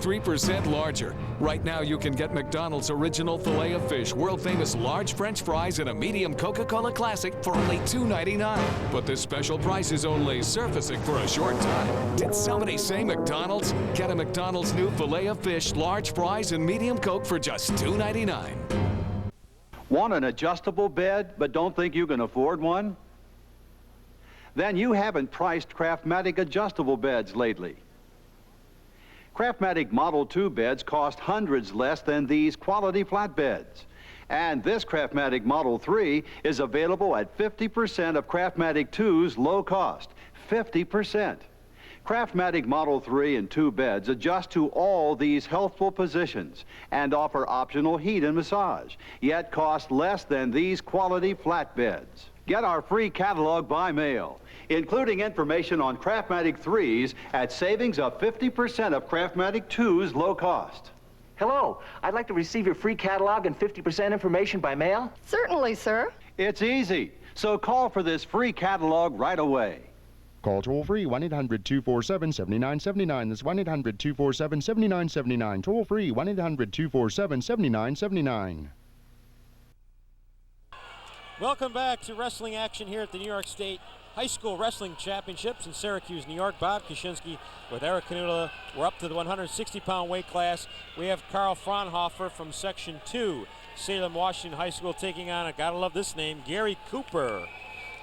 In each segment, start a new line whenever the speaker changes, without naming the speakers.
33% larger. Right now, you can get McDonald's original filet of fish, world-famous large French fries, and a medium Coca-Cola Classic for only $2.99. But this special price is only surfacing for a short time. Did somebody say McDonald's? Get a McDonald's new filet of fish, large fries, and medium Coke for just $2.99.
Want an adjustable bed but don't think you can afford one? Then you haven't priced Craftmatic adjustable beds lately. Craftmatic Model 2 beds cost hundreds less than these quality flat beds. And this Craftmatic Model 3 is available at 50% of Craftmatic 2's low cost. 50%. Craftmatic Model 3 and 2 beds adjust to all these healthful positions and offer optional heat and massage, yet cost less than these quality flat beds. Get our free catalog by mail, including information on Craftmatic 3s at savings of 50% of Craftmatic 2's low cost.
Hello, I'd like to receive your free catalog and 50% information by mail.
Certainly, sir.
It's easy, so call for this free catalog right away.
Call toll-free 1-800-247-7979. That's 1-800-247-7979. Toll-free 1-800-247-7979.
Welcome back to wrestling action here at the New York State High School Wrestling Championships in Syracuse, New York. Bob Kaczynski with Eric Canula. We're up to the 160-pound weight class. We have Carl Fraunhofer from Section 2, Salem Washington High School, taking on, I gotta love this name, Gary Cooper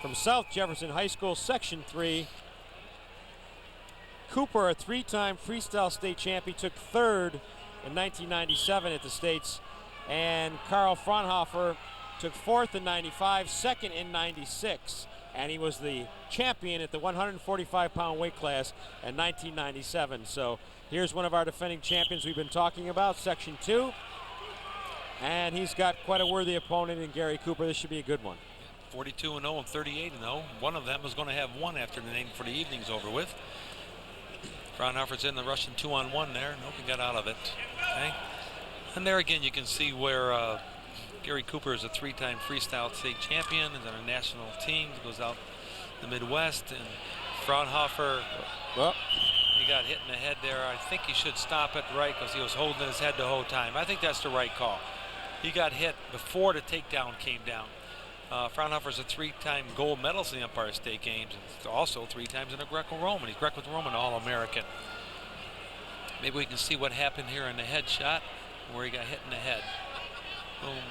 from South Jefferson High School, Section 3. Cooper, a three-time freestyle state champion, took third in 1997 at the States. And Carl Fraunhofer took fourth in 95, second in 96. And he was the champion at the 145-pound weight class in 1997. So here's one of our defending champions we've been talking about, Section 2. And he's got quite a worthy opponent in Gary Cooper. This should be a good one.
42-0 and 38-0. One of them is going to have one after the name for the evening's over with. Fraunhofer's in the Russian 2-on-1 there. Nobody got out of it. Okay. And there again, you can see where Gary Cooper is a three-time freestyle state champion, is on a national team, goes out the Midwest, and Fraunhofer, he got hit in the head there. I think he should stop it right because he was holding his head the whole time. I think that's the right call. He got hit before the takedown came down. Fraunhofer's a three-time gold medalist in the Empire State Games, and also 3 times in the Greco-Roman. He's Greco-Roman All-American. Maybe we can see what happened here in the head shot, where he got hit in the head. Boom.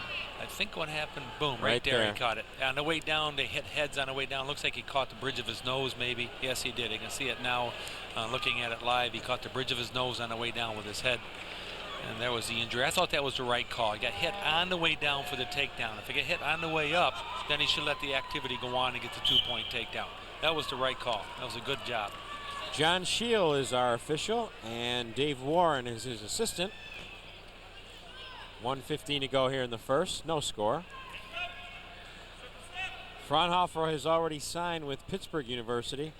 I think what happened, boom, right there he caught it. On the way down, they hit heads on the way down. Looks like he caught the bridge of his nose, maybe. Yes, he did. You can see it now, looking at it live. He caught the bridge of his nose on the way down with his head. And there was the injury. I thought that was the right call. He got hit on the way down for the takedown. If he got hit on the way up, then he should let the activity go on and get the 2-point takedown. That was the right call. That was a good job.
John Scheel is our official, and Dave Warren is his assistant. 1:15 to go here in the first. No score. Fraunhofer has already signed with Pittsburgh University.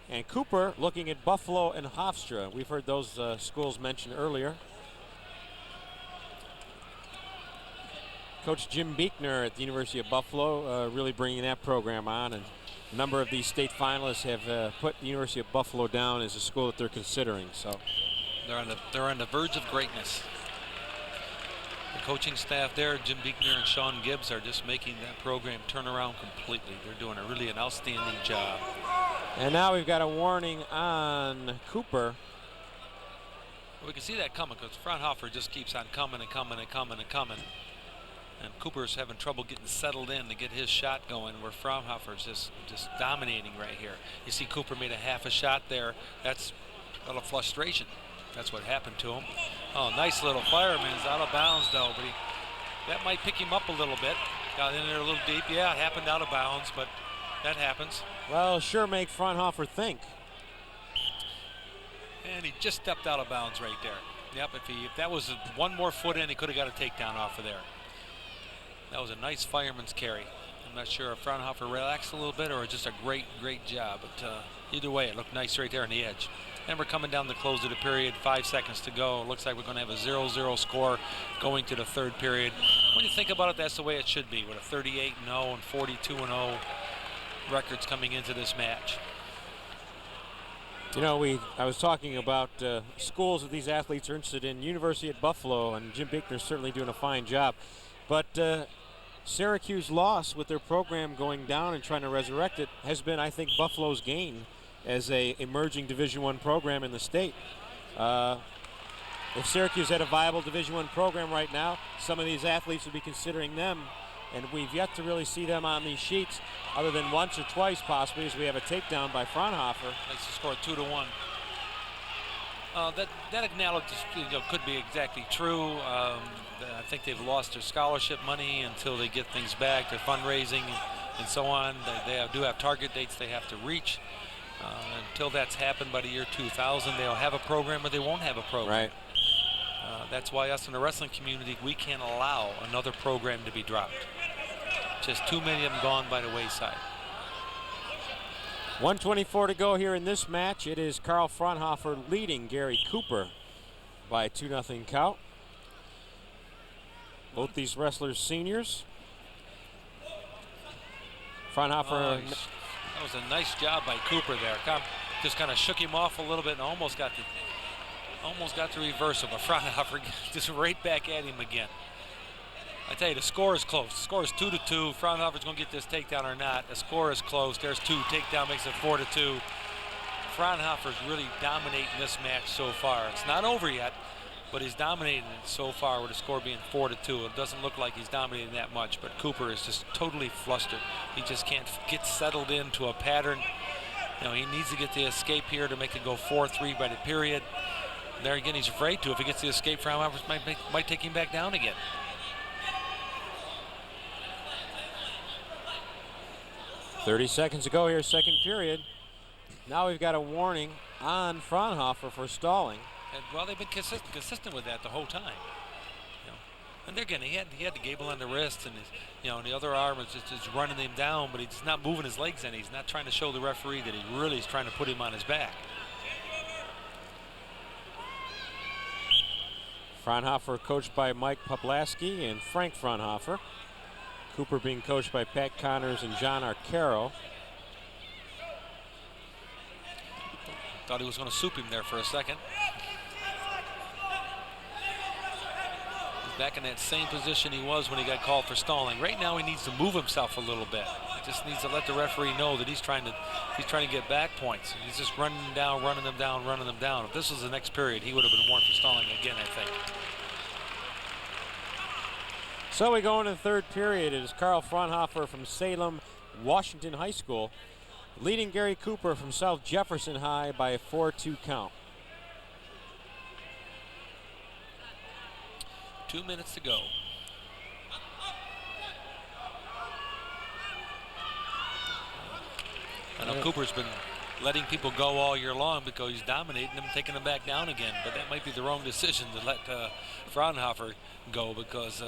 And Cooper looking at Buffalo and Hofstra. We've heard those schools mentioned earlier. Coach Jim Beekner at the University of Buffalo really bringing that program on, and a number of these state finalists have put the University of Buffalo down as a school that they're considering. So
they're on the verge of greatness. The coaching staff there, Jim Beekner and Sean Gibbs, are just making that program turn around completely. They're doing an outstanding job.
And now we've got a warning on Cooper.
We can see that coming because Fraunhofer just keeps on coming and coming and coming and coming. And Cooper's having trouble getting settled in to get his shot going, where Fraunhofer's just dominating right here. You see Cooper made a half a shot there. That's a little frustration. That's what happened to him. Oh, nice little fireman's out of bounds though, but that might pick him up a little bit. Got in there a little deep. Yeah, it happened out of bounds, but that happens.
Well, sure make Fraunhofer think.
And he just stepped out of bounds right there. Yep, if that was one more foot in, he could have got a takedown off of there. That was a nice fireman's carry. I'm not sure if Fraunhofer relaxed a little bit or just a great job, but either way, it looked nice right there on the edge. And we're coming down the close of the period, 5 seconds to go. Looks like we're going to have a 0-0 score going to the third period. When you think about it, that's the way it should be, with a 38-0 and 42-0 records coming into this match.
You know, I was talking about schools that these athletes are interested in. University at Buffalo, and Jim Binkner's certainly doing a fine job. But Syracuse loss with their program going down and trying to resurrect it has been, I think, Buffalo's gain as a emerging Division I program in the state. If Syracuse had a viable Division I program right now, some of these athletes would be considering them, and we've yet to really see them on these sheets, other than once or twice possibly, as we have a takedown by Fraunhofer.
Makes the score 2-1. That analysis could be exactly true. I think they've lost their scholarship money until they get things back, their fundraising and so on. They do have target dates they have to reach. Until that's happened by the year 2000, they'll have a program or they won't have a program.
Right.
That's why us in the wrestling community, we can't allow another program to be dropped. Just too many of them gone by the wayside.
1:24 to go here in this match. It is Carl Fraunhofer leading Gary Cooper by a 2-0 count. Both these wrestlers seniors. Fraunhofer.
That was a nice job by Cooper there. Just kind of shook him off a little bit and almost got to reverse him. But Fraunhofer just right back at him again. I tell you, the score is close. The score is 2-2. Fraunhofer's going to get this takedown or not. The score is close. There's 2. Takedown makes it 4-2. Fraunhofer's really dominating this match so far. It's not over yet, but he's dominating it so far with the score being 4-2. It doesn't look like he's dominating that much, but Cooper is just totally flustered. He just can't get settled into a pattern. You know, he needs to get the escape here to make it go 4-3 by the period. And there again, he's afraid to. If he gets the escape, Fraunhofer might take him back down again.
.30 seconds to go here, second period. Now we've got a warning on Fraunhofer for stalling.
And, well, they've been consistent with that the whole time. You know, and again, he had the gable on the wrist, and and the other arm is just running him down, but he's not moving his legs any. He's not trying to show the referee that he really is trying to put him on his back.
Fraunhofer coached by Mike Poplaski and Frank Fraunhofer. Cooper being coached by Pat Connors and John Arcaro.
Thought he was going to soup him there for a second. He's back in that same position he was when he got called for stalling. Right now he needs to move himself a little bit. He just needs to let the referee know that he's trying to get back points. He's just running them down, running them down, running them down. If this was the next period, he would have been warned for stalling again, I think.
So we go into the third period. It is Carl Fraunhofer from Salem Washington High School leading Gary Cooper from South Jefferson High by a 4-2 count.
2 minutes to go. I know Cooper's been letting people go all year long because he's dominating them, taking them back down again. But that might be the wrong decision to let Fraunhofer go, because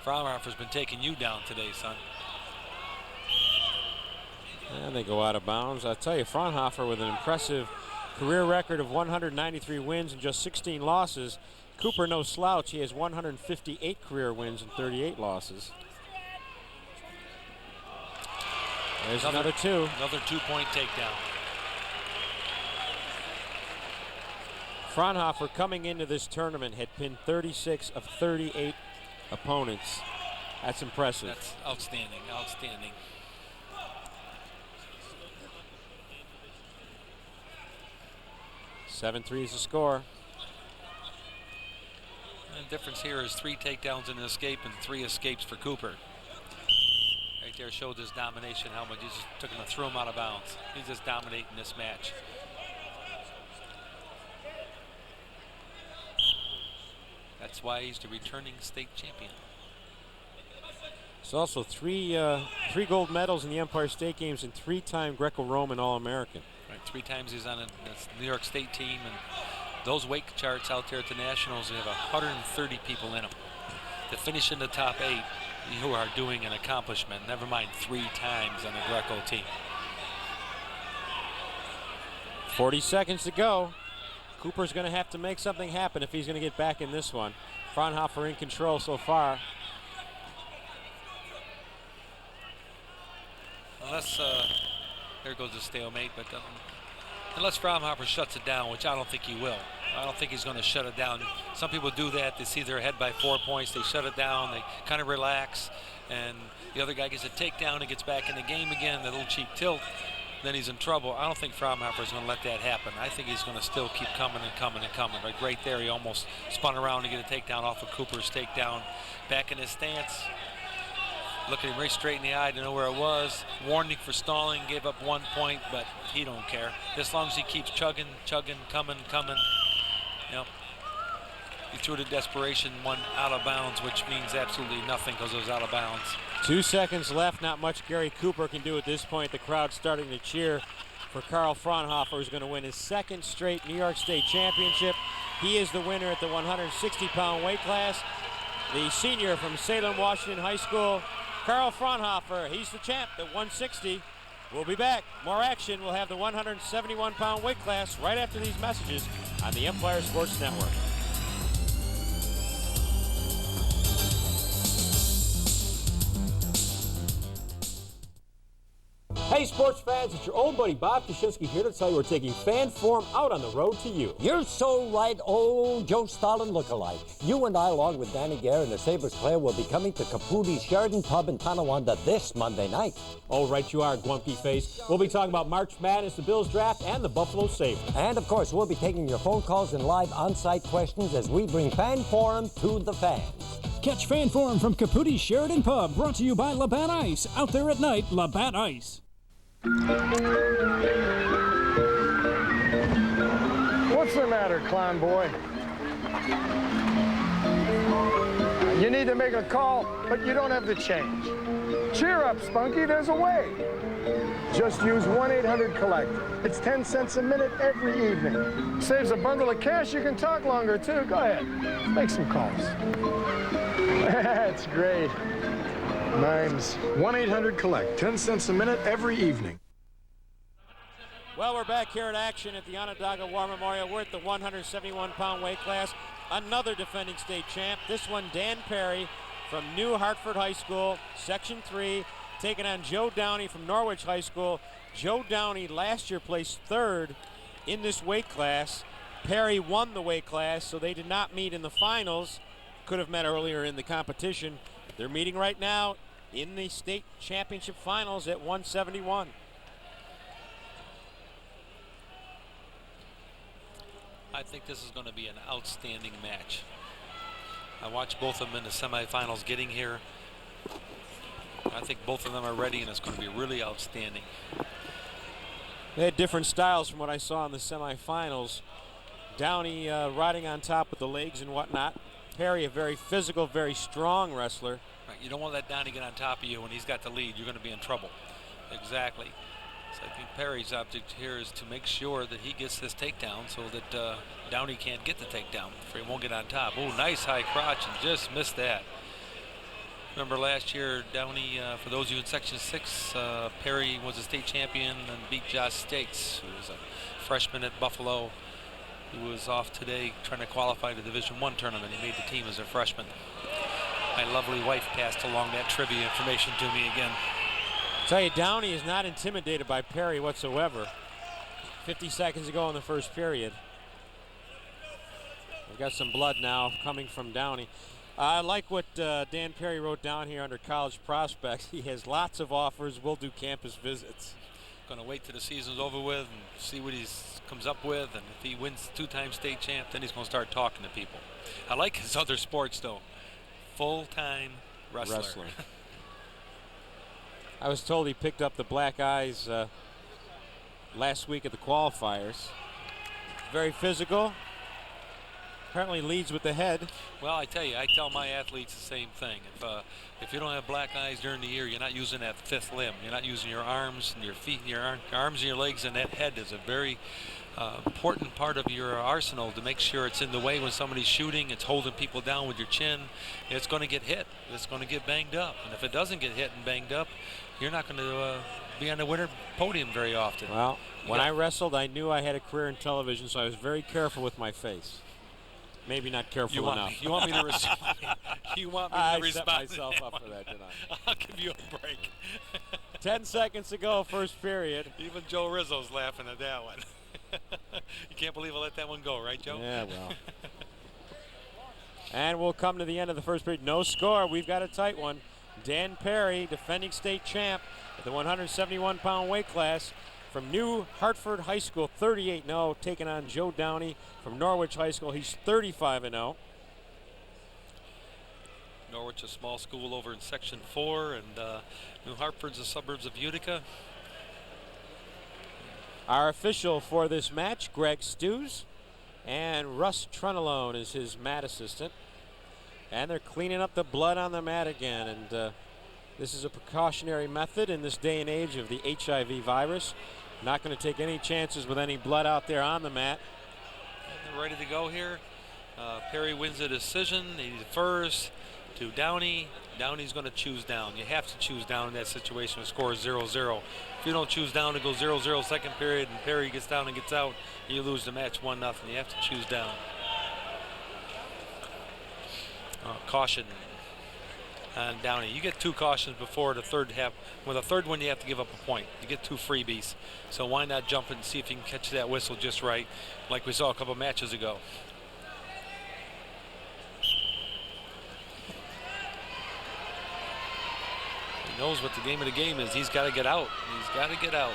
Fraunhofer's been taking you down today, son.
And they go out of bounds. I tell you, Fraunhofer with an impressive career record of 193 wins and just 16 losses. Cooper no slouch. He has 158 career wins and 38 losses. There's another 2.
Another 2-point takedown.
Fraunhofer coming into this tournament had pinned 36 of 38 opponents. That's impressive.
That's outstanding, outstanding.
.73 is the score.
And the difference here is 3 takedowns and an escape, and 3 escapes for Cooper. Right there showed his domination, how much he just took him and threw him out of bounds. He's just dominating this match. That's why he's the returning state champion.
There's also three gold medals in the Empire State Games and 3-time Greco-Roman All-American.
Right, 3 times he's on the New York State team, and those weight charts out there at the Nationals, they have 130 people in them. To finish in the top 8, you are doing an accomplishment. Never mind 3 times on the Greco team.
40 seconds to go. Cooper's going to have to make something happen if he's going to get back in this one. Fraunhofer in control so far.
Unless there goes the stalemate, but Unless Fraunhofer shuts it down, which I don't think he will. I don't think he's going to shut it down. Some people do that. They see they're ahead by 4 points. They shut it down. They kind of relax. And the other guy gets a takedown and gets back in the game again, that little cheap tilt. Then he's in trouble. I don't think Fraunhofer is going to let that happen. I think he's going to still keep coming and coming and coming. Like right there, he almost spun around to get a takedown off of Cooper's takedown. Back in his stance. Looking him right straight in the eye to know where it was. Warning for stalling, gave up 1 point, but he don't care. As long as he keeps chugging, coming. Yep. He threw it in desperation, one out of bounds, which means absolutely nothing because it was out of bounds.
2 seconds left. Not much Gary Cooper can do at this point. The crowd starting to cheer for Carl Fraunhofer, who's going to win his 2nd straight New York State Championship. He is the winner at the 160-pound weight class. The senior from Salem, Washington High School, Carl Fraunhofer, he's the champ at 160. We'll be back. More action. We'll have the 171-pound weight class right after these messages on the Empire Sports Network.
Hey sports fans, it's your old buddy Bob Kaczynski here to tell you we're taking Fan Forum out on the road to you.
You're so right, old Joe Stalin lookalike. You and I, along with Danny Gare and the Sabres player, will be coming to Caputi's Sheridan Pub in Tonawanda this Monday night.
Oh, right you are, Grumpy Face. We'll be talking about March Madness, the Bills draft, and the Buffalo Sabres.
And, of course, we'll be taking your phone calls and live on-site questions as we bring Fan Forum to the fans.
Catch Fan Forum from Caputi's Sheridan Pub, brought to you by Labatt Ice. Out there at night, Labatt Ice.
What's the matter, clown boy? You need to make a call, but you don't have the change. Cheer up, Spunky, there's a way. Just use 1-800-COLLECT. It's 10 cents a minute every evening. Saves a bundle of cash, you can talk longer, too. Go ahead, make some calls. That's great. Nimes. 1-800-COLLECT. 10 cents a minute every evening.
Well, we're back here at action at the Onondaga War Memorial. We're at the 171-pound weight class. Another defending state champ. This one, Dan Perry from New Hartford High School, Section 3, taking on Joe Downey from Norwich High School. Joe Downey last year placed 3rd in this weight class. Perry won the weight class, so they did not meet in the finals. Could have met earlier in the competition. They're meeting right now in the state championship finals at 171.
I think this is going to be an outstanding match. I watched both of them in the semifinals getting here. I think both of them are ready, and it's going to be really outstanding.
They had different styles from what I saw in the semifinals. Downey riding on top with the legs and whatnot. Perry, a very physical, very strong wrestler.
Right, you don't want to let Downey get on top of you when he's got the lead. You're going to be in trouble. Exactly. So I think Perry's object here is to make sure that he gets this takedown so that Downey can't get the takedown, for he won't get on top. Oh, nice high crotch, and just missed that. Remember last year, Downey, for those of you in Section 6, Perry was a state champion and beat Josh Stakes, who was a freshman at Buffalo, who was off today trying to qualify to Division I tournament. He made the team as a freshman. My lovely wife passed along that trivia information to me again.
Tell you, Downey is not intimidated by Perry whatsoever. 50 seconds to go in the first period. We've got some blood now coming from Downey. I like what Dan Perry wrote down here under college prospects. He has lots of offers. We'll do campus visits.
Going to wait till the season's over with and see what he comes up with. And if he wins 2-time state champ, then he's going to start talking to people. I like his other sports, though. Full-time wrestler.
I was told he picked up the black eyes last week at the qualifiers. Very physical. Apparently leads with the head.
Well, I tell you, I tell my athletes the same thing. If you don't have black eyes during the year, you're not using that 5th limb. You're not using your arms and your feet, your arms and your legs, and that head is a very important part of your arsenal to make sure it's in the way when somebody's shooting. It's holding people down with your chin. It's going to get hit. It's going to get banged up. And if it doesn't get hit and banged up, you're not going to be on the winner podium very often.
Well, when I wrestled, I knew I had a career in television, so I was very careful with my face. Maybe not careful enough.
You want me to respond? You want me to
I
respond?
set myself up for that, didn't I?
I'll give you a break.
10 seconds to go, first period.
Even Joe Rizzo's laughing at that one. You can't believe I let that one go, right, Joe?
Yeah, well. And we'll come to the end of the first period. No score. We've got a tight one. Dan Perry, defending state champ at the 171-pound weight class from New Hartford High School, 38-0, taking on Joe Downey from Norwich High School. He's 35-0.
Norwich, a small school over in Section 4, and New Hartford's the suburbs of Utica.
Our official for this match, Greg Stews, and Russ Trenelone is his mat assistant. And they're cleaning up the blood on the mat again, and this is a precautionary method in this day and age of the HIV virus. Not going to take any chances with any blood out there on the mat.
And they're ready to go here. Perry wins the decision. He defers to Downey. Downey's going to choose down. You have to choose down in that situation. The score is 0-0. If you don't choose down, it goes 0-0 second period, and Perry gets down and gets out, you lose the match 1-0. You have to choose down. Caution on Downey. You get 2 cautions before the third half. With a third one, you have to give up a point. You get 2 freebies. So why not jump and see if you can catch that whistle just right, like we saw a couple matches ago. He knows what the game of the game is. He's got to get out. He's got to get out.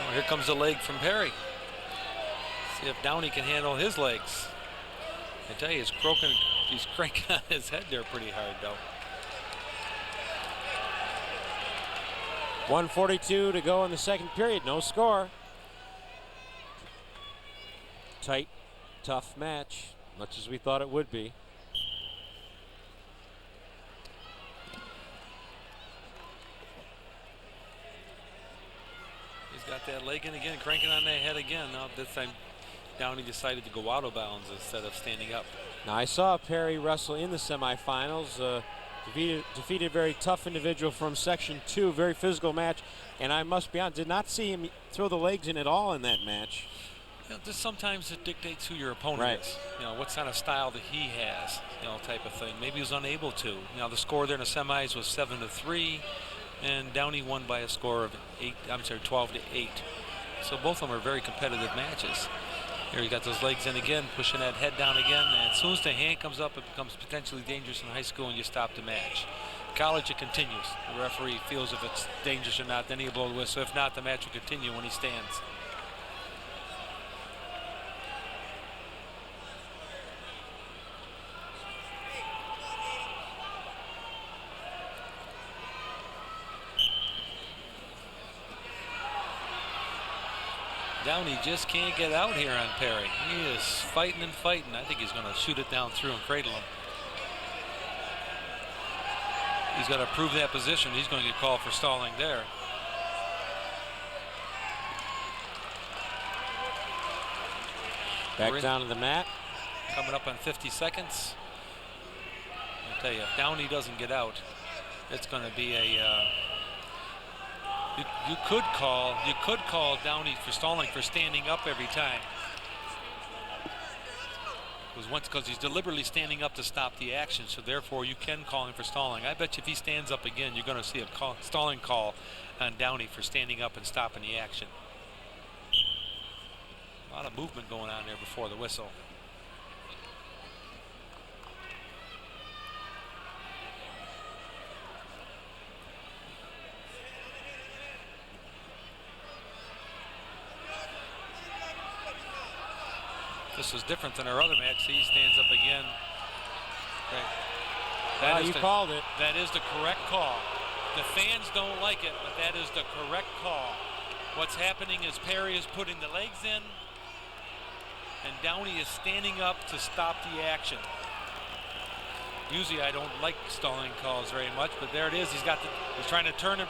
Oh, here comes the leg from Perry. See if Downey can handle his legs. I tell you, he's cranking on his head there pretty hard, though.
1:42 to go in the second period. No score. Tight, tough match, much as we thought it would be.
He's got that leg in again, cranking on that head again. Now this time Downey decided to go out of bounds instead of standing up.
Now I saw Perry wrestle in the semifinals. Defeated a very tough individual from Section 2, very physical match. And I must be honest, did not see him throw the legs in at all in that match.
You know, just sometimes it dictates who your opponent is. You know, what kind of style that he has, you know, type of thing. Maybe he was unable to. You know, the score there in the semis was 7-3, and Downey won by a score of 12-8. So both of them are very competitive matches. Here you got those legs in again, pushing that head down again, and as soon as the hand comes up, it becomes potentially dangerous in high school, and you stop the match. College, it continues. The referee feels if it's dangerous or not, then he'll blow the whistle. If not, the match will continue when he stands. Downey just can't get out here on Perry. He is fighting and fighting. I think he's going to shoot it down through and cradle him. He's got to prove that position. He's going to get called for stalling there.
Back down to the mat.
Coming up on 50 seconds. I'll tell you, if Downey doesn't get out, it's going to be a... You could call Downey for stalling for standing up every time. Because he's deliberately standing up to stop the action, so therefore you can call him for stalling. I bet you if he stands up again, you're going to see a stalling call on Downey for standing up and stopping the action. A lot of movement going on there before the whistle. This is different than our other match. He stands up again. Okay.
You called it.
That is the correct call. The fans don't like it, but that is the correct call. What's happening is Perry is putting the legs in, and Downey is standing up to stop the action. Usually I don't like stalling calls very much, but there it is. He's trying to turn him.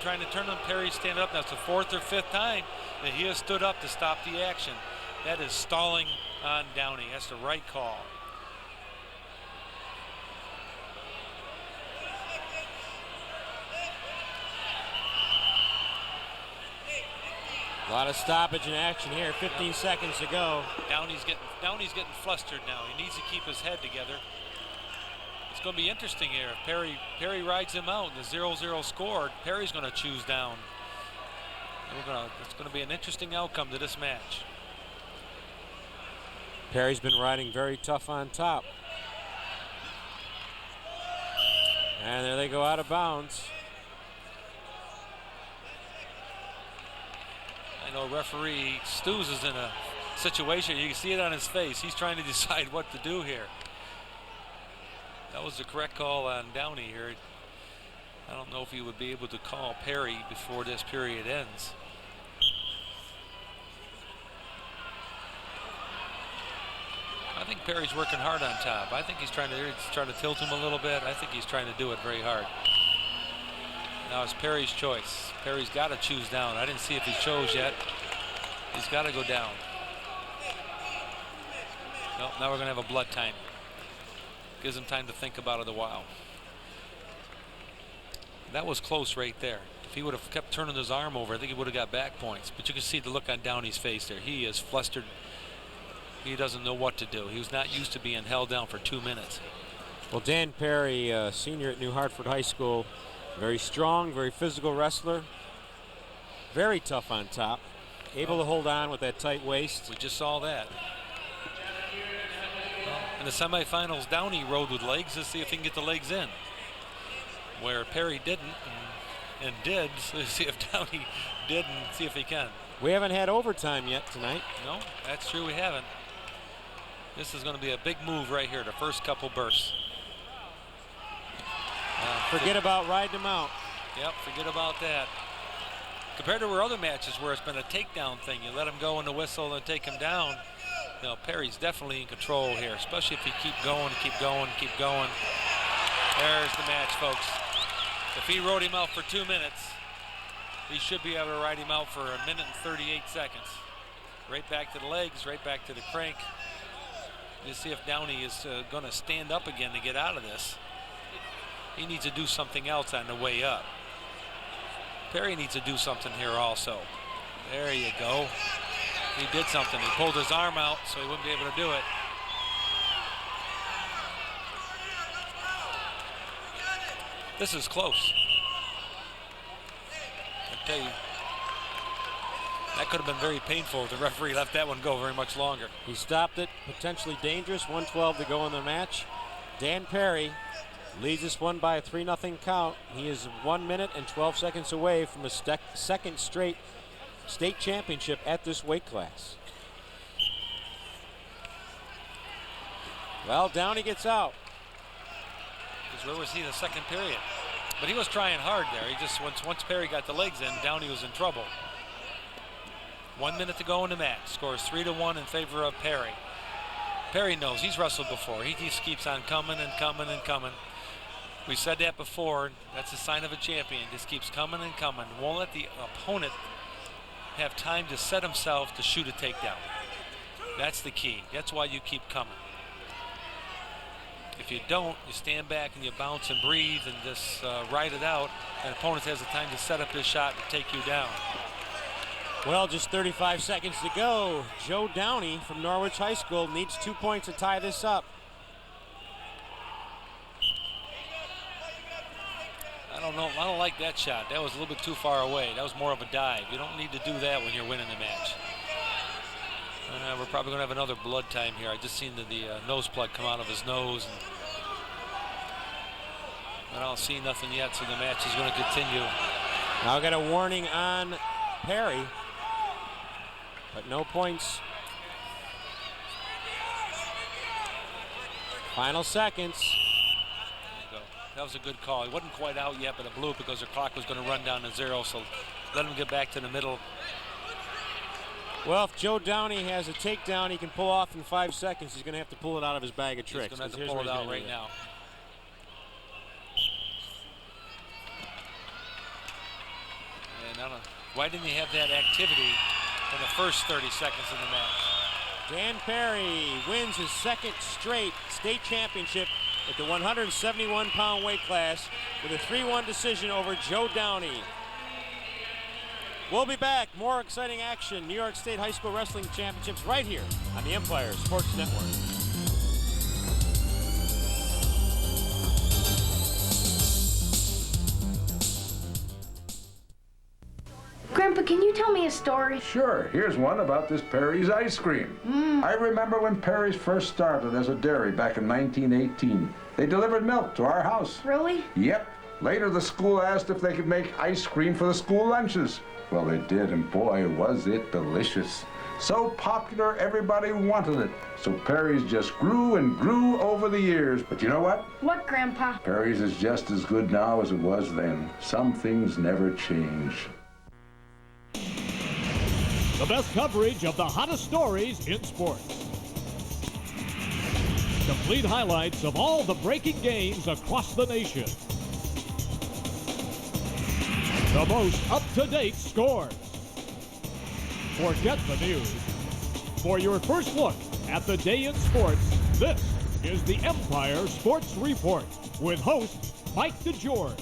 Perry's standing up. That's the 4th or 5th time that he has stood up to stop the action. That is stalling on Downey. That's the right call.
A lot of stoppage in action here. 15 seconds to go.
Downey's getting flustered now. He needs to keep his head together. It's going to be interesting here. If Perry rides him out and the 0-0 score, Perry's going to choose down. It's going to be an interesting outcome to this match.
Perry's been riding very tough on top. And there they go out of bounds.
I know referee Stews is in a situation, you can see it on his face. He's trying to decide what to do here. That was the correct call on Downey here. I don't know if he would be able to call Perry before this period ends. I think Perry's working hard on top. I think he's trying to tilt him a little bit. I think he's trying to do it very hard. Now it's Perry's choice. Perry's got to choose down. I didn't see if he chose yet. He's got to go down. Nope, now we're going to have a blood time. Gives him time to think about it a while. That was close right there. If he would have kept turning his arm over, I think he would have got back points. But you can see the look on Downey's face there. He is flustered. He doesn't know what to do. He was not used to being held down for 2 minutes.
Well, Dan Perry, senior at New Hartford High School, very strong, very physical wrestler, very tough on top, able to hold on with that tight waist.
We just saw that. In the semifinals, Downey rode with legs to see if he can get the legs in, where Perry didn't and did. So let's see if Downey did and see if he can.
We haven't had overtime yet tonight.
No, that's true, we haven't. This is going to be a big move right here, the first couple bursts.
Forget about riding him out.
Yep, forget about that. Compared to our other matches where it's been a takedown thing, you let him go in the whistle and take him down. You know, Perry's definitely in control here, especially if he keep going. There's the match, folks. If he rode him out for 2 minutes, he should be able to ride him out for 1 minute and 38 seconds. Right back to the legs, right back to the crank. You see if Downey is going to stand up again to get out of this. He needs to do something else on the way up. Perry needs to do something here also. There you go. He did something. He pulled his arm out so he wouldn't be able to do it. This is close. I tell you, that could have been very painful if the referee left that one go very much longer.
He stopped it, potentially dangerous, 1:12 to go in the match. Dan Perry leads this one by a 3-0 count. He is 1 minute and 12 seconds away from a second straight state championship at this weight class. Well, Downey gets out.
Where was he the second period? But he was trying hard there. He just, once Perry got the legs in, Downey was in trouble. 1 minute to go in the match. Scores 3-1 in favor of Perry. Perry knows he's wrestled before. He just keeps on coming and coming and coming. We said that before. That's a sign of a champion. Just keeps coming and coming. Won't let the opponent have time to set himself to shoot a takedown. That's the key. That's why you keep coming. If you don't, you stand back and you bounce and breathe and just ride it out. And opponent has the time to set up his shot to take you down.
Well, just 35 seconds to go. Joe Downey from Norwich High School needs 2 points to tie this up.
I don't know. I don't like that shot. That was a little bit too far away. That was more of a dive. You don't need to do that when you're winning the match. We're probably going to have another blood time here. I just seen the nose plug come out of his nose. And I don't see nothing yet, so the match is going to continue.
Now I got a warning on Perry, but no points. Final seconds.
There you go. That was a good call. He wasn't quite out yet, but it blew because the clock was going to run down to 0, so let him get back to the middle.
Well, if Joe Downey has a takedown he can pull off in 5 seconds, he's going to have to pull it out of his bag of tricks.
He's going to have to pull it out right now. And I don't know, why didn't he have that activity in the first 30 seconds of the match?
Dan Perry wins his second straight state championship at the 171-pound weight class with a 3-1 decision over Joe Downey. We'll be back. More exciting action. New York State High School Wrestling Championships right here on the Empire Sports Network.
Grandpa, can you tell me a story?
Sure. Here's one about this Perry's ice cream. I remember when Perry's first started as a dairy back in 1918. They delivered milk to our house.
Really?
Yep. Later, the school asked if they could make ice cream for the school lunches. Well, they did, and boy, was it delicious. So popular, everybody wanted it. So Perry's just grew and grew over the years. But you know what?
What, Grandpa?
Perry's is just as good now as it was then. Some things never change.
The best coverage of the hottest stories in sports. Complete highlights of all the breaking games across the nation. The most up-to-date scores. Forget the news. For your first look at the day in sports, this is the Empire Sports Report with host Mike DeGeorge.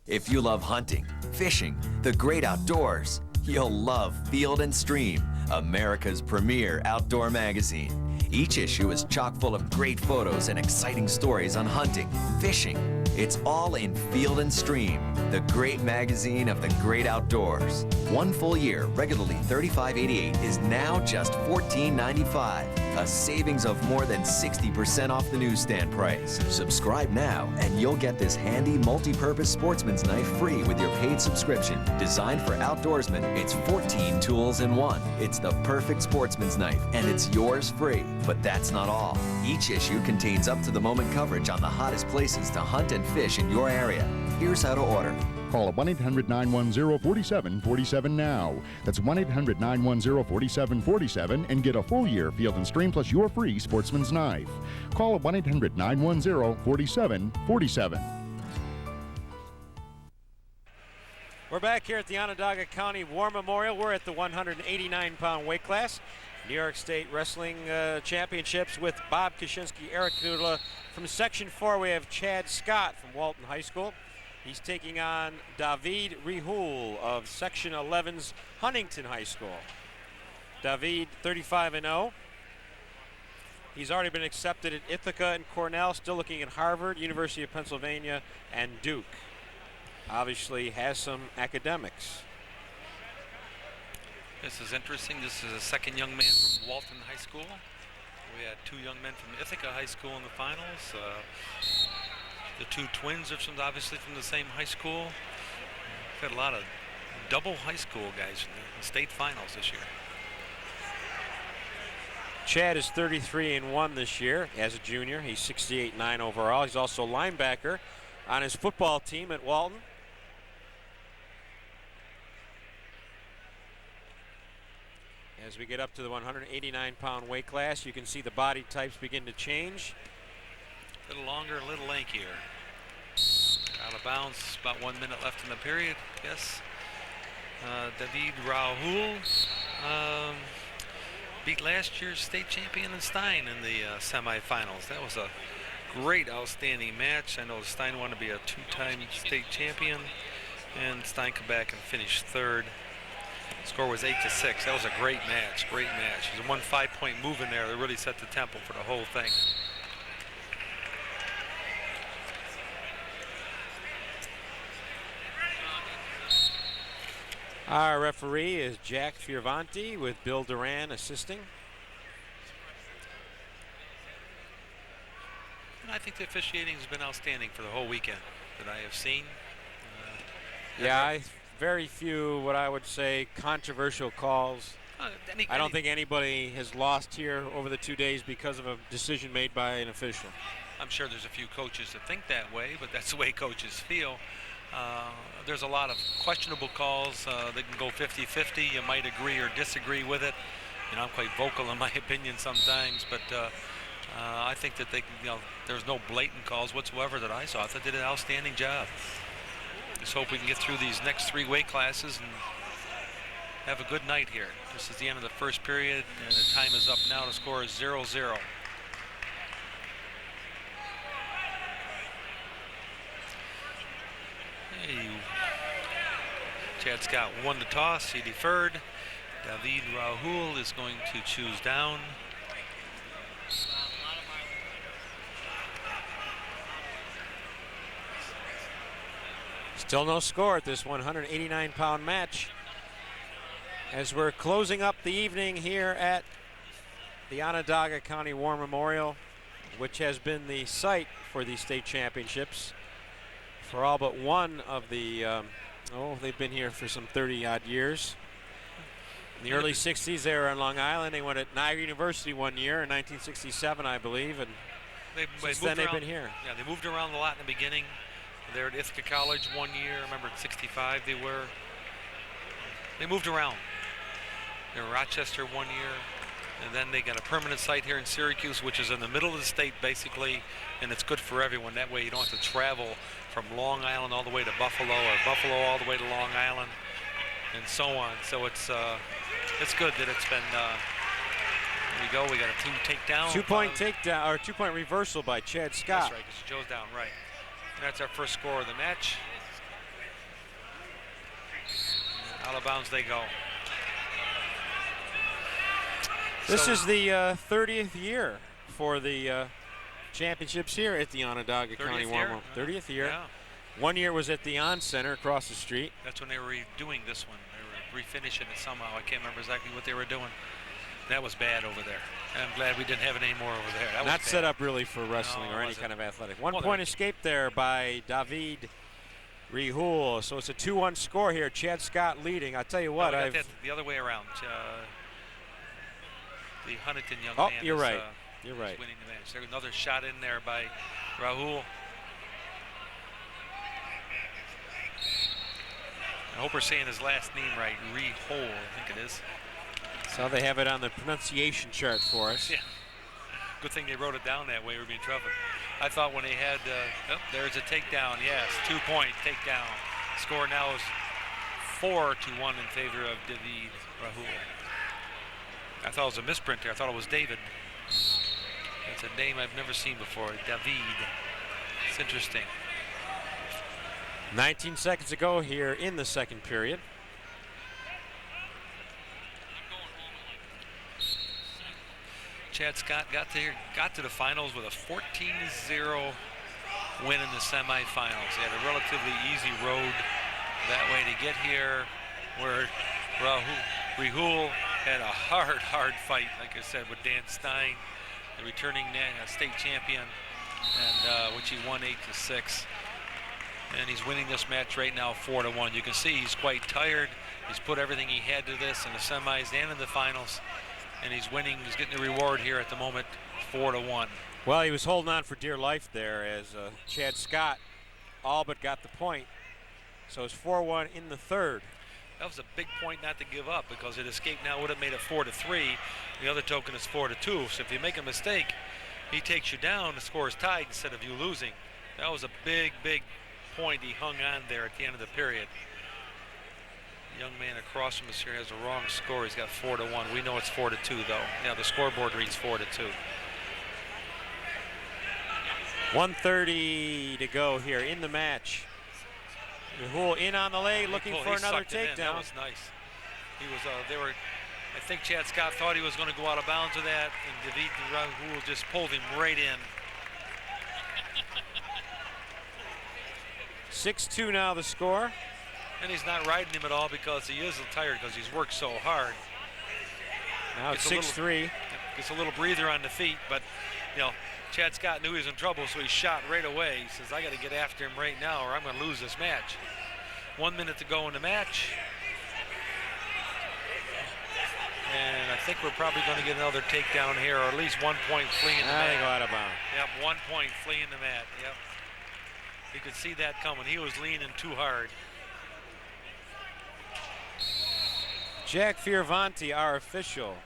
If you love hunting, fishing, the great outdoors, you'll love Field and Stream, America's premier outdoor magazine. Each issue is chock full of great photos and exciting stories on hunting, fishing. It's all in Field and Stream, the great magazine of the great outdoors. One full year, regularly $35.88, is now just $14.95, a savings of more than 60% off the newsstand price. Subscribe now, and you'll get this handy multi-purpose sportsman's knife free with your paid subscription. Designed for outdoorsmen, it's 14 tools in one. It's the perfect sportsman's knife, and it's yours free. But that's not all. Each issue contains up-to-the-moment coverage on the hottest places to hunt and fish in your area. Here's how to order.
Call 1-800-910-4747 now. That's 1-800-910-4747 and get a full year Field and Stream plus your free sportsman's knife. Call 1-800-910-4747.
We're back here at the Onondaga County War Memorial. We're at the 189-pound weight class. New York State Wrestling Championships with Bob Kaczynski, Eric Kudla. From Section 4, we have Chad Scott from Walton High School. He's taking on David Rihul of Section 11's Huntington High School. David, 35-0. He's already been accepted at Ithaca and Cornell, still looking at Harvard, University of Pennsylvania, and Duke. Obviously has some academics.
This is interesting. This is a second young man from Walton High School. We had two young men from Ithaca High School in the finals. The two twins are obviously from the same high school. We've had a lot of double high school guys in the state finals this year.
Chad is 33-1 this year as a junior. He's 68-9 overall. He's also a linebacker on his football team at Walton. As we get up to the 189-pound weight class, you can see the body types begin to change.
A little longer, a little lankier. Out of bounds, about 1 minute left in the period, yes. David Rahul beat last year's state champion in Stein in the semifinals. That was a great, outstanding match. I know Stein wanted to be a two-time state champion, and Stein come back and finished third. Score was 8-6. That was a great match, great match. There's one 5-point move in there that really set the tempo for the whole thing.
Our referee is Jack Fiervanti with Bill Duran assisting.
And I think the officiating has been outstanding for the whole weekend that I have seen.
Very few, what I would say, controversial calls. I don't think anybody has lost here over the 2 days because of a decision made by an official.
I'm sure there's a few coaches that think that way, but that's the way coaches feel. There's a lot of questionable calls. They can go 50-50. You might agree or disagree with it. You know, I'm quite vocal in my opinion sometimes, but I think that they can, there's no blatant calls whatsoever that I saw. I thought they did an outstanding job. Just hope we can get through these next 3 weight classes and have a good night here. This is the end of the first period, and the time is up now. The score is 0-0. Hey. Chad Scott won the toss. He deferred. David Rahul is going to choose down.
Still no score at this 189-pound match as we're closing up the evening here at the Onondaga County War Memorial, which has been the site for the state championships for all but one of the, they've been here for some 30-odd years. In the early 60s, they were on Long Island. They went at Niagara University one year in 1967, I believe, and since then they've been here.
Yeah, they moved around a lot in the beginning. They were at Ithaca College one year. I remember in 65 they were. They moved around. They were Rochester one year, and then they got a permanent site here in Syracuse, which is in the middle of the state basically, and it's good for everyone. That way you don't have to travel from Long Island all the way to Buffalo, or Buffalo all the way to Long Island, and so on. So it's good that it's been. Here we go. We got a 2 takedown.
2-point takedown, or 2-point reversal by Chad Scott.
That's right, because Joe's down, right. And that's our first score of the match. Out of bounds they go.
This is the 30th year for the championships here at the Onondaga County War Memorial. 30th year.
Yeah.
1 year was at the On Center across the street.
That's when they were redoing this one. They were refinishing it somehow. I can't remember exactly what they were doing. That was bad over there. And I'm glad we didn't have it anymore over there. That was
Not
bad.
set up really for wrestling or any kind of athletic. One point escape there by David Rihul. So it's a 2-1 score here. Chad Scott leading. I'll tell you what.
No, the other way around. The Huntington young man
you're
is,
right. You're right.
Winning the match. There's another shot in there by Rahul. I hope we're saying his last name right. Rihul, I think it is.
So they have it on the pronunciation chart for us.
Yeah. Good thing they wrote it down that way. We'd be in trouble. I thought when they had, there's a takedown. Yes, 2-point takedown. Score now is 4-1 in favor of David Rahul. I thought it was a misprint there. I thought it was David. That's a name I've never seen before. David. It's interesting.
19 seconds to go here in the second period.
Chad Scott got to the finals with a 14-0 win in the semifinals. They had a relatively easy road that way to get here, where Rahul had a hard fight, like I said, with Dan Stein, the returning state champion, and which he won 8-6. And he's winning this match right now 4-1. You can see he's quite tired. He's put everything he had to this in the semis and in the finals. And he's winning. He's getting the reward here at the moment, 4-1.
Well, he was holding on for dear life there as Chad Scott all but got the point. So it's 4-1 in the third.
That was a big point not to give up, because it escaped now would have made it 4-3. The other token is 4-2. So if you make a mistake, he takes you down. The score is tied instead of you losing. That was a big point he hung on there at the end of the period. The young man across from us here has a wrong score. He's got 4-1. We know it's 4-2 though. Now the scoreboard reads 4-2.
1:30 to go here in the match. Rahul in on the leg, looking for another takedown.
That was nice. He was. I think Chad Scott thought he was going to go out of bounds with that, and David Rahul just pulled him right in.
6-2 now the score.
And he's not riding him at all because he is tired because he's worked so hard.
Now it's 6-3.
Gets a little breather on the feet, but you know, Chad Scott knew he was in trouble, so he shot right away. He says, I got to get after him right now or I'm going to lose this match. 1 minute to go in the match. And I think we're probably going to get another takedown here, or at least 1 point fleeing the mat.
They go out of bounds.
Yep, 1 point fleeing the mat. Yep. You could see that coming. He was leaning too hard.
Jack Fioravanti, our official.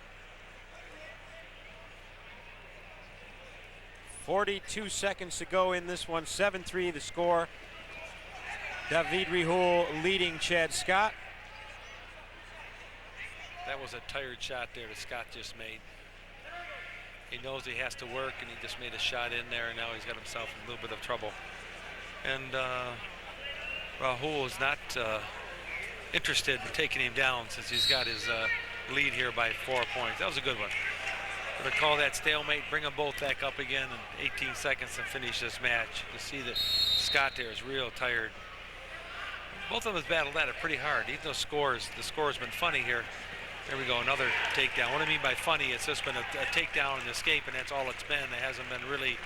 42 seconds to go in this one. 7-3 the score. David Rahul leading Chad Scott.
That was a tired shot there that Scott just made. He knows he has to work, and he just made a shot in there, and now he's got himself in a little bit of trouble. And Rahul is not interested in taking him down since he's got his lead here by 4 points. That was a good one. We're gonna call that stalemate, bring them both back up again in 18 seconds and finish this match. You see that Scott there is real tired. Both of them have battled at it pretty hard. Even though the score's been funny here. There we go, another takedown. What I mean by funny, it's just been a takedown and escape, and that's all it's been. It hasn't been really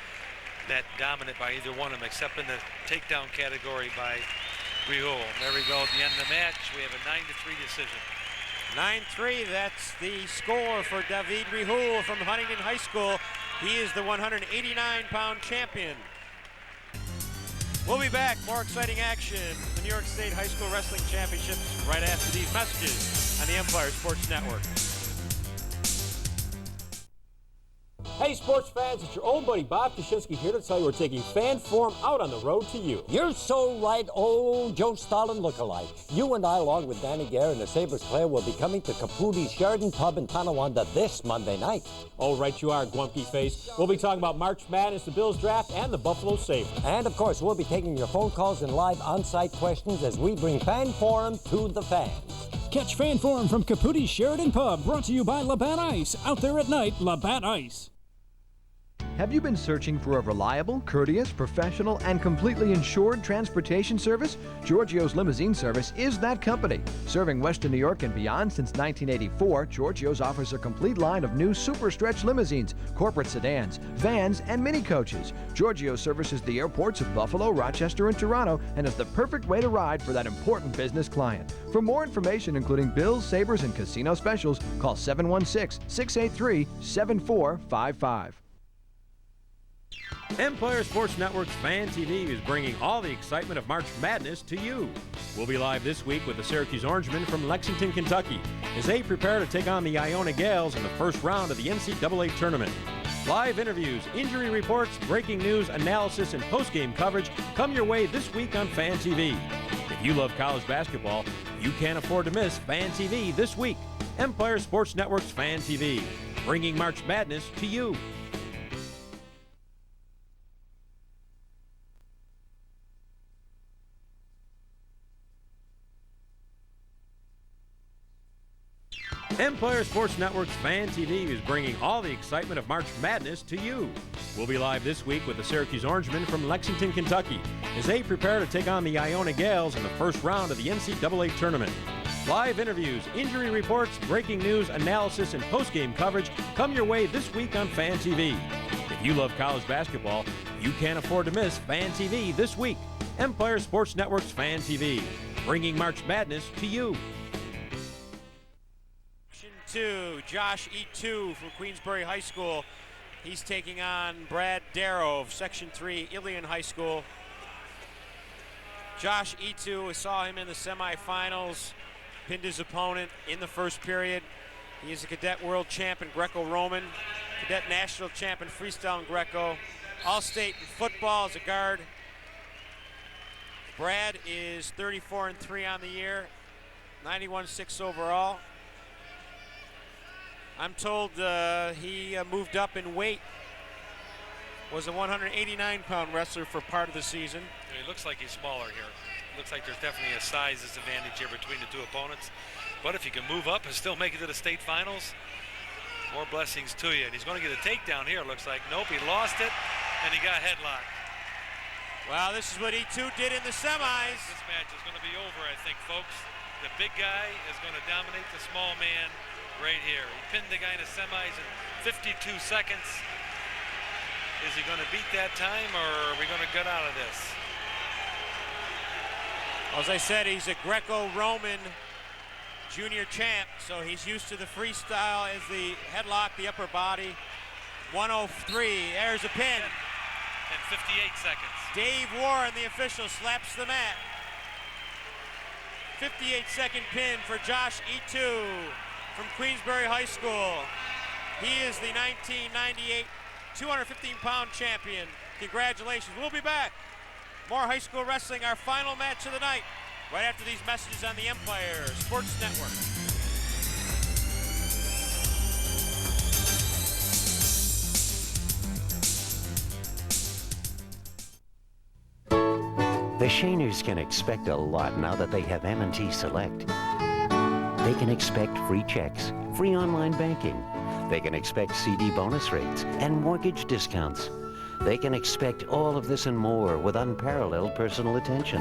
that dominant by either one of them, except in the takedown category by Rihul. There we go, at the end of the match, we have a 9-3 decision.
9-3, that's the score for David Rihul from Huntington High School. He is the 189-pound champion. We'll be back, more exciting action, the New York State High School Wrestling Championships, right after these messages on the Empire Sports Network.
Hey, sports fans, it's your old buddy Bob Kaczynski here to tell you we're taking Fan Forum out on the road to you.
You're so right, old Joe Stalin lookalike. You and I, along with Danny Gare and the Sabres Claire, will be coming to Caputi's Sheridan Pub in Tonawanda this Monday night.
Oh, right you are, Grumpy Face. We'll be talking about March Madness, the Bills draft, and the Buffalo Sabres.
And, of course, we'll be taking your phone calls and live on-site questions as we bring Fan Forum to the fans.
Catch Fan Forum from Caputi's Sheridan Pub, brought to you by Labatt Ice. Out there at night, Labatt Ice.
Have you been searching for a reliable, courteous, professional, and completely insured transportation service? Giorgio's Limousine Service is that company. Serving Western New York and beyond since 1984, Giorgio's offers a complete line of new super stretch limousines, corporate sedans, vans, and mini coaches. Giorgio services the airports of Buffalo, Rochester, and Toronto, and is the perfect way to ride for that important business client. For more information, including Bills, Sabres, and casino specials, call 716-683-7455.
Empire Sports Network's Fan TV is bringing all the excitement of March Madness to you. We'll be live this week with the Syracuse Orangemen from Lexington, Kentucky, as they prepare to take on the Iona Gales in the first round of the NCAA tournament. Live interviews, injury reports, breaking news, analysis, and post-game coverage come your way this week on Fan TV. If you love college basketball, you can't afford to miss Fan TV this week. Empire Sports Network's Fan TV, bringing March Madness to you. Empire Sports Network's Fan TV is bringing all the excitement of March Madness to you. We'll be live this week with the Syracuse Orangemen from Lexington, Kentucky, as they prepare to take on the Iona Gales in the first round of the NCAA tournament. Live interviews, injury reports, breaking news, analysis, and post-game coverage come your way this week on Fan TV. If you love college basketball, you can't afford to miss Fan TV this week. Empire Sports Network's Fan TV, bringing March Madness to you.
Josh E2 from Queensbury High School. He's taking on Brad Darrow of Section 3 Ilion High School. Josh E2, we saw him in the semifinals, pinned his opponent in the first period. He is a cadet world champ in Greco-Roman, cadet national champ in freestyle and Greco, all-state in football as a guard. Brad is 34-3 on the year, 91-6 overall. I'm told he moved up in weight, was a 189-pound wrestler for part of the season.
He looks like he's smaller here. Looks like there's definitely a size disadvantage here between the two opponents. But if he can move up and still make it to the state finals, more blessings to you. And he's going to get a takedown here, looks like. Nope, he lost it, and he got headlocked.
Well, this is what E2 did in the semis.
This match is going to be over, I think, folks. The big guy is going to dominate the small man right here. He pinned the guy in the semis in 52 seconds. Is he going to beat that time, or are we going to get out of this?
As I said, he's a Greco-Roman junior champ, so he's used to the freestyle as the headlock, the upper body. 103, there's a pin.
And 58 seconds.
Dave Warren, the official, slaps the mat. 58-second pin for Josh E2 from Queensbury High School. He is the 1998 215-pound champion. Congratulations. We'll be back. More high school wrestling, our final match of the night, right after these messages on the Empire Sports Network.
The Shaners can expect a lot now that they have M&T Select. They can expect free checks, free online banking. They can expect CD bonus rates and mortgage discounts. They can expect all of this and more with unparalleled personal attention.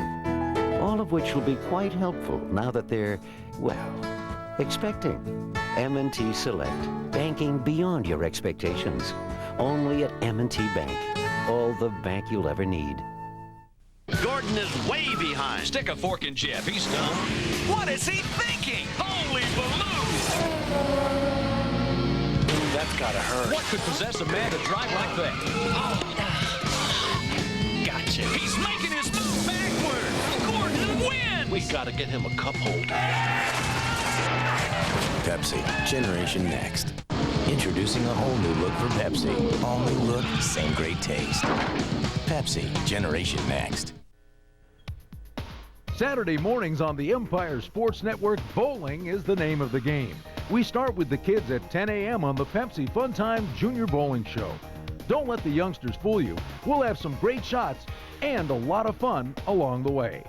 all of which will be quite helpful now that they're, well, expecting. M&T Select, banking beyond your expectations. Only at M&T Bank, all the bank you'll ever need.
Gordon is way behind.
Stick a fork in Jeb. He's done.
What is he thinking? Holy balloon!
That's gotta hurt. What could possess a man to drive like that?
Oh. Gotcha.
He's making his move backward. Gordon wins.
We gotta get him a cup holder.
Pepsi, Generation Next. Introducing a whole new look for Pepsi. All new look, same great taste. Pepsi, Generation Next.
Saturday mornings on the Empire Sports Network, bowling is the name of the game. We start with the kids at 10 a.m. on the Pepsi Fun Time Junior Bowling Show. Don't let the youngsters fool you. We'll have some great shots and a lot of fun along the way.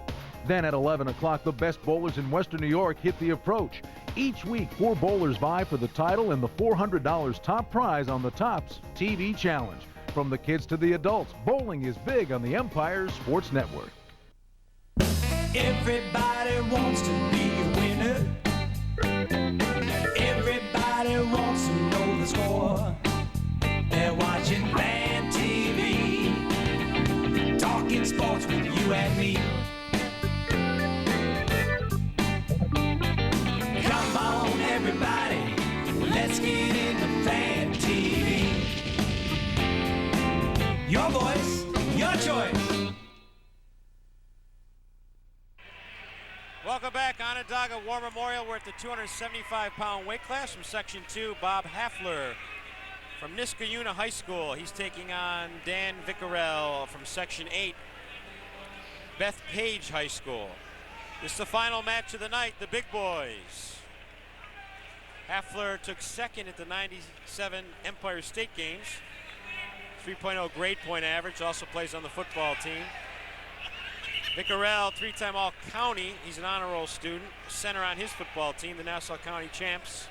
Then at 11 o'clock, the best bowlers in Western New York hit the approach. Each week, 4 bowlers vie for the title and the $400 top prize on the Tops TV Challenge. From the kids to the adults, bowling is big on the Empire Sports Network.
Everybody wants to be a winner. Everybody wants to know the score. They're watching Fan TV, talking sports with you and me. Come on, everybody, let's get into Fan TV. Your voice, your choice.
Welcome back, Onondaga War Memorial. We're at the 275-pound weight class from Section 2. Bob Hafler from Niskayuna High School. He's taking on Dan Vickerell from Section 8, Beth Page High School. This is the final match of the night, the big boys. Hafler took second at the 97 Empire State Games. 3.0 grade point average, also plays on the football team. Vickerell, 3-time All-County. He's an honor roll student. Center on his football team, the Nassau County champs.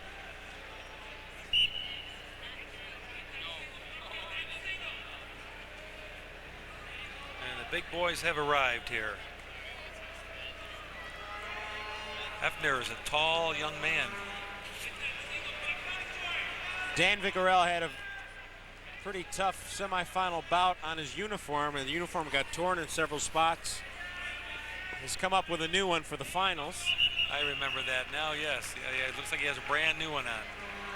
And the big boys have arrived here. Hefner is a tall young man.
Dan Vickerell had a pretty tough semifinal bout on his uniform, and the uniform got torn in several spots. He's come up with a new one for the finals.
I remember that now, yes. Yeah, it looks like he has a brand new one on.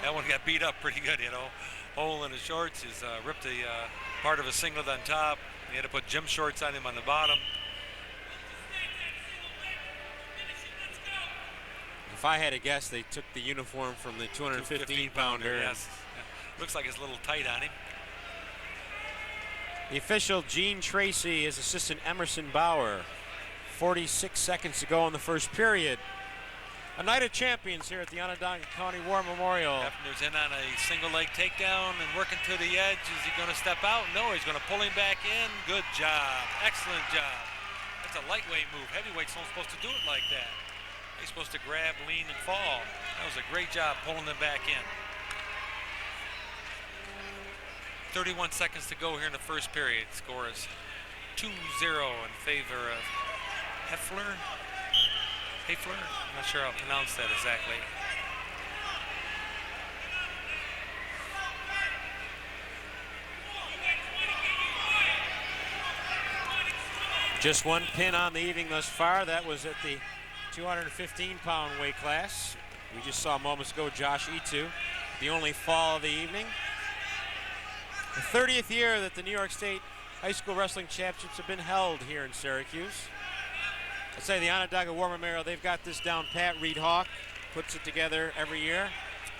That one got beat up pretty good, you know. Hole in his shorts. He's ripped a part of his singlet on top. He had to put gym shorts on him on the bottom.
If I had to guess, they took the uniform from the 215-pounder.
Yes. Yeah. Looks like it's a little tight on him.
The official, Gene Tracy, is assistant Emerson Bauer. 46 seconds to go in the first period. A night of champions here at the Onondaga County War Memorial.
Hefner's in on a single leg takedown and working to the edge. Is he going to step out? No, he's going to pull him back in. Good job. Excellent job. That's a lightweight move. Heavyweight's not supposed to do it like that. He's supposed to grab, lean, and fall. That was a great job pulling them back in. 31 seconds to go here in the first period. Score is 2-0 in favor of Hafler. I'm not sure how to pronounce that exactly.
Just one pin on the evening thus far. That was at the 215-pound weight class. We just saw moments ago Josh Itu, the only fall of the evening. The 30th year that the New York State High School Wrestling Championships have been held here in Syracuse. I'd say the Onondaga War Memorial, they've got this down pat. Reed Hawk puts it together every year.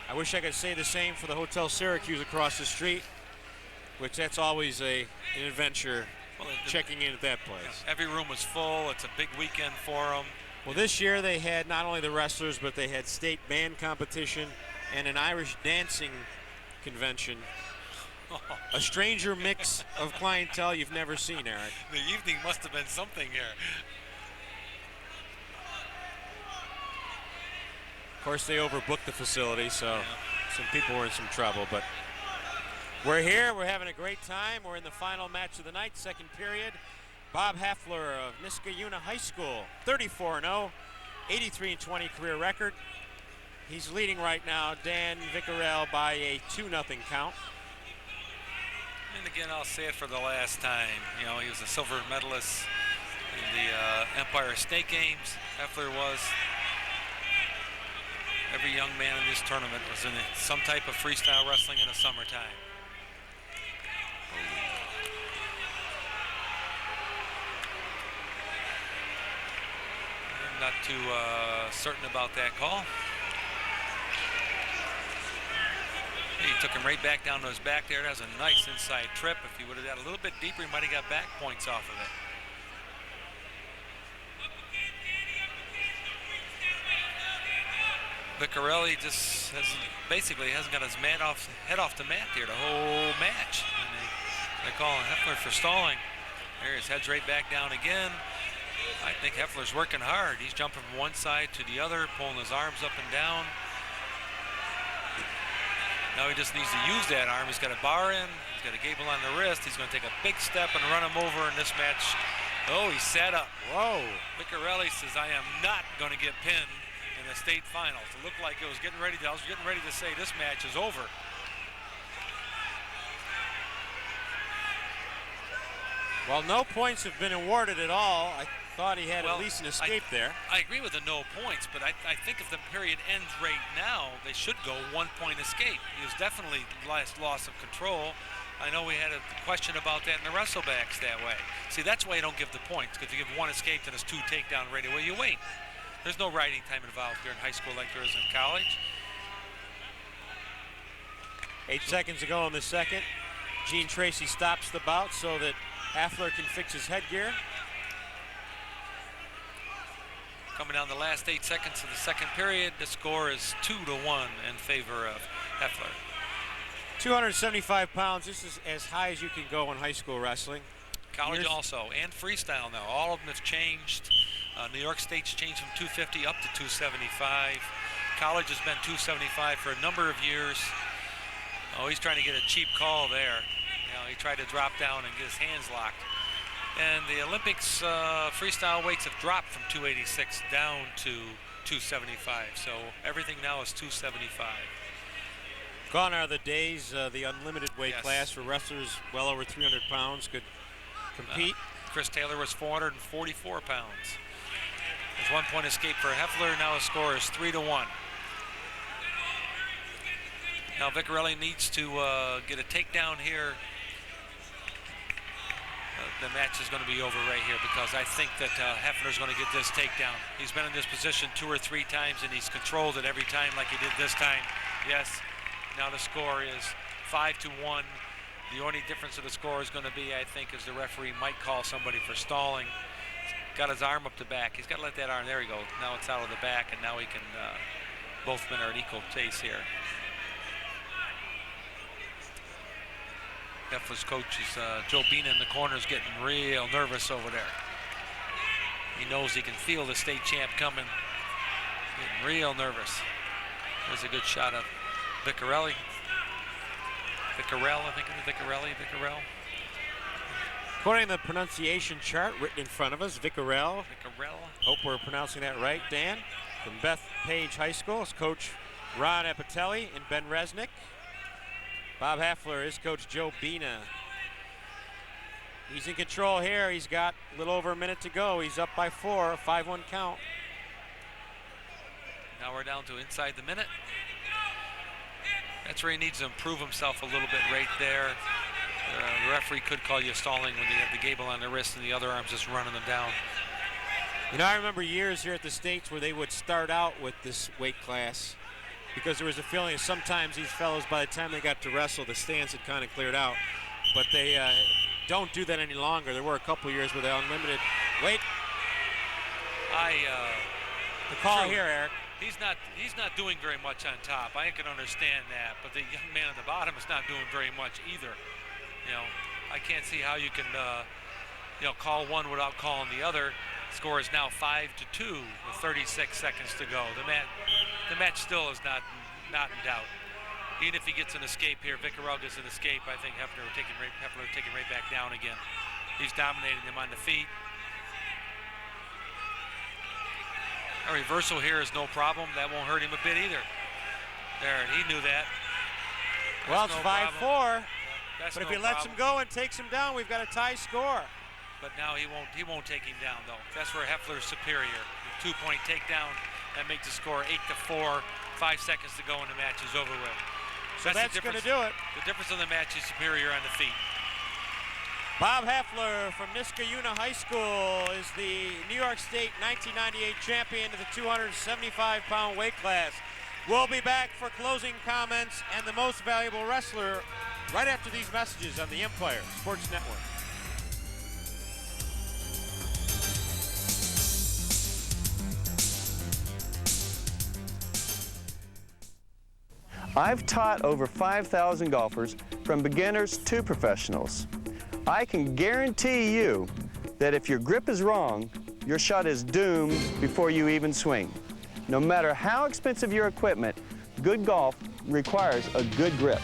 I wish I could say the same for the Hotel Syracuse across the street, which that's always an adventure, checking in at that place.
Every room was full. It's a big weekend for them.
Well, this year they had not only the wrestlers, but they had state band competition and an Irish dancing convention. A stranger mix of clientele you've never seen, Eric.
The evening must have been something here.
Of course, they overbooked the facility, so some people were in some trouble. But we're here. We're having a great time. We're in the final match of the night, second period. Bob Heffler of Niskayuna High School, 34-0, 83-20 career record. He's leading right now Dan Vickerell by a 2-0 count.
And again, I'll say it for the last time. You know, he was a silver medalist in the Empire State Games. Heffler was. Every young man in this tournament was in some type of freestyle wrestling in the summertime. I'm not too certain about that call. He took him right back down to his back there. That was a nice inside trip. If he would have got a little bit deeper, he might have got back points off of it. Viccarelli just basically hasn't got his head off the mat here the whole match. And they're calling Heffler for stalling. There, his head's right back down again. I think Heffler's working hard. He's jumping from one side to the other, pulling his arms up and down. Now he just needs to use that arm. He's got a bar in, he's got a gable on the wrist. He's going to take a big step and run him over in this match. Oh, he sat up. Whoa. Viccarelli says, I am not going to get pinned in the state finals. It looked like I was getting ready to say this match is over.
Well, no points have been awarded at all. I thought he had at least an escape there.
I agree with the no points, but I think if the period ends right now, they should go 1 point escape. He was definitely loss of control. I know we had a question about that in the wrestlebacks that way. See, that's why you don't give the points, because if you give one escape, then it's 2 takedown ready. Well, you wait. There's no riding time involved here in high school like there is in college.
8 seconds to go in the second. Gene Tracy stops the bout so that Heffler can fix his headgear.
Coming down the last 8 seconds of the second period, the score is 2-1 in favor of Heffler.
275 pounds, this is as high as you can go in high school wrestling.
College also, and freestyle now. All of them have changed. New York State's changed from 250 up to 275. College has been 275 for a number of years. Oh, he's trying to get a cheap call there. You know, he tried to drop down and get his hands locked. And the Olympics freestyle weights have dropped from 286 down to 275. So everything now is 275.
Gone are the days, the unlimited weight class for wrestlers well over 300 pounds could compete.
Chris Taylor was 444 pounds. There's 1 point escape for Heffler. Now his score is 3-1. Now Viccarelli needs to get a takedown here. The match is going to be over right here because I think that Heffler's going to get this takedown. He's been in this position 2 or 3 times and he's controlled it every time like he did this time. Yes, now the score is 5-1. The only difference of the score is going to be, I think, is the referee might call somebody for stalling. Got his arm up the back. He's got to let that arm, there we go. Now it's out of the back and now he can, both men are at equal pace here. Heffler's coach is Joe Bina in the corner is getting real nervous over there. He knows he can feel the state champ coming. Getting real nervous. There's a good shot of Viccarelli. Viccarell, I think it is Viccarell.
According to the pronunciation chart written in front of us, Viccarell. Hope we're pronouncing that right, Dan. From Bethpage High School, it's Coach Ron Epitelli and Ben Resnick. Bob Heffler is Coach Joe Bina. He's in control here. He's got a little over a minute to go. He's up by 4, 5-1 count.
Now we're down to inside the minute. That's where he needs to improve himself a little bit right there. The referee could call you stalling when you have the gable on the wrist and the other arm's just running them down.
You know, I remember years here at the States where they would start out with this weight class because there was a feeling that sometimes these fellows, by the time they got to wrestle, the stands had kind of cleared out. But they don't do that any longer. There were a couple years where they unlimited weight. The call here, Eric.
He's not doing very much on top. I can understand that, but the young man on the bottom is not doing very much either. You know, I can't see how you can, call one without calling the other. Score is now 5-2 with 36 seconds to go. The match still is not in doubt. Even if he gets an escape here, Viccarell gets an escape. I think Heffler taking right back down again. He's dominating them on the feet. A reversal here is no problem. That won't hurt him a bit either. There, he knew that.
Well, it's
no
5-4.
That's
But if
no
he lets
problem.
him go and takes him down, we've got a tie score.
But now he won't take him down though. That's where Heffler's superior. The 2-point takedown, that makes the score 8-4. 5 seconds to go and the match is over with.
So that's
the
going to
difference-
do it.
The difference in the match is superior on the feet.
Bob Heffler from Niskayuna High School is the New York State 1998 champion of the 275-pound weight class. We'll be back for closing comments and the most valuable wrestler right after these messages on the Empire Sports Network.
I've taught over 5,000 golfers, from beginners to professionals. I can guarantee you that if your grip is wrong, your shot is doomed before you even swing. No matter how expensive your equipment, good golf requires a good grip.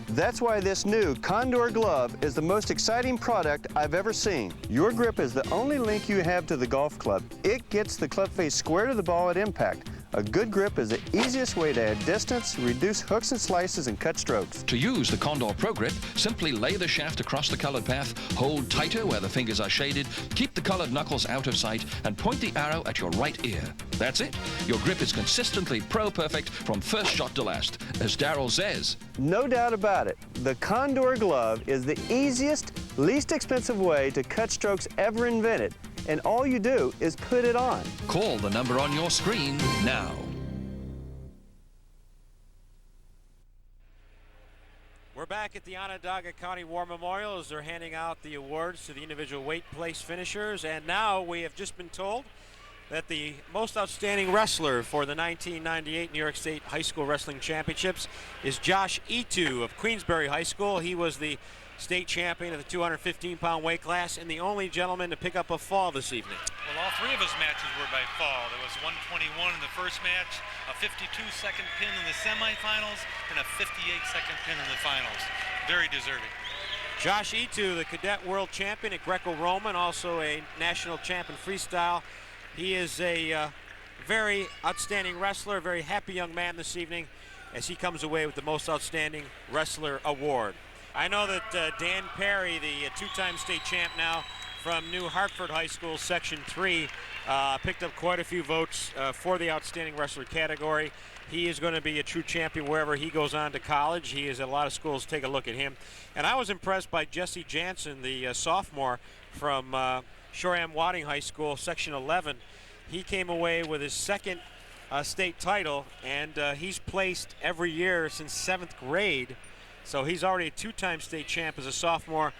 That's why this new Condor glove is the most exciting product I've ever seen. Your grip is the only link you have to the golf club. It gets the club face square to the ball at impact. A good grip is the easiest way to add distance, reduce hooks and slices, and cut strokes.
To use the Condor Pro Grip, simply lay the shaft across the colored path, hold tighter where the fingers are shaded, keep the colored knuckles out of sight, and point the arrow at your right ear. That's it. Your grip is consistently pro-perfect from first shot to last, as Darryl says.
No doubt about it. The Condor glove is the easiest, least expensive way to cut strokes ever invented. And all you do is put it on.
Call the number on your screen now.
We're back at the Onondaga County War Memorial as they're handing out the awards to the individual weight place finishers. And now we have just been told that the most outstanding wrestler for the 1998 New York State High School Wrestling Championships is Josh Etu of Queensbury High School. He was the state champion of the 215-pound weight class and the only gentleman to pick up a fall this evening.
Well, all three of his matches were by fall. There was 121 in the first match, a 52-second pin in the semifinals, and a 58-second pin in the finals. Very deserving.
Josh Etu, the cadet world champion at Greco-Roman, also a national champ in freestyle. He is a very outstanding wrestler, a very happy young man this evening as he comes away with the most outstanding wrestler award. I know that Dan Perry, the two-time state champ now from New Hartford High School, Section 3, picked up quite a few votes for the outstanding wrestler category. He is going to be a true champion wherever he goes on to college. He is at a lot of schools. Take a look at him. And I was impressed by Jesse Jansen, the sophomore from Shoreham-Wadding High School, Section 11. He came away with his second state title, and he's placed every year since 7th grade. So he's already a two-time state champ as a sophomore.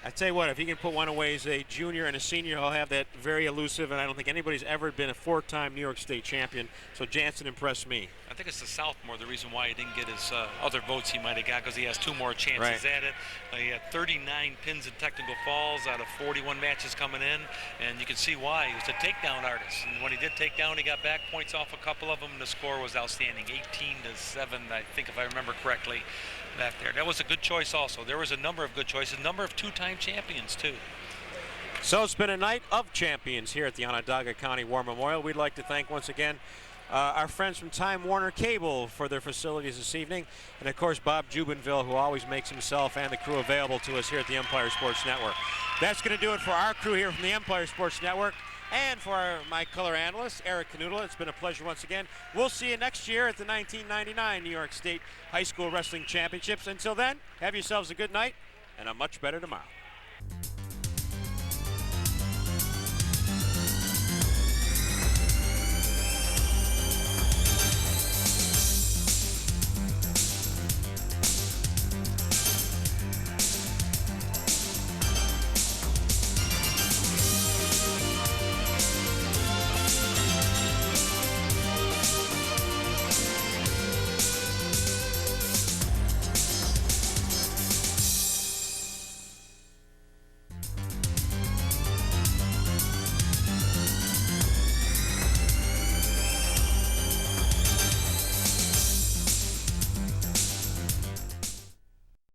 I tell you what, if he can put one away as a junior and a senior, he'll have that very elusive, and I don't think anybody's ever been a 4-time New York State champion. So Jansen impressed me.
I think it's the sophomore, the reason why he didn't get his other votes he might have got, because he has 2 more chances at it. He had 39 pins and technical falls out of 41 matches coming in, and you can see why. He was a takedown artist, and when he did take down, he got back points off a couple of them, and the score was outstanding, 18-7, I think, if I remember correctly. Back there. That was a good choice also. There was a number of good choices, a number of 2-time champions too.
So it's been a night of champions here at the Onondaga County War Memorial. We'd like to thank once again our friends from Time Warner Cable for their facilities this evening, and of course Bob Jubinville, who always makes himself and the crew available to us here at the Empire Sports Network. That's going to do it for our crew here from the Empire Sports Network. And for my color analyst, Eric Canoodle, it's been a pleasure once again. We'll see you next year at the 1999 New York State High School Wrestling Championships. Until then, have yourselves a good night and a much better tomorrow.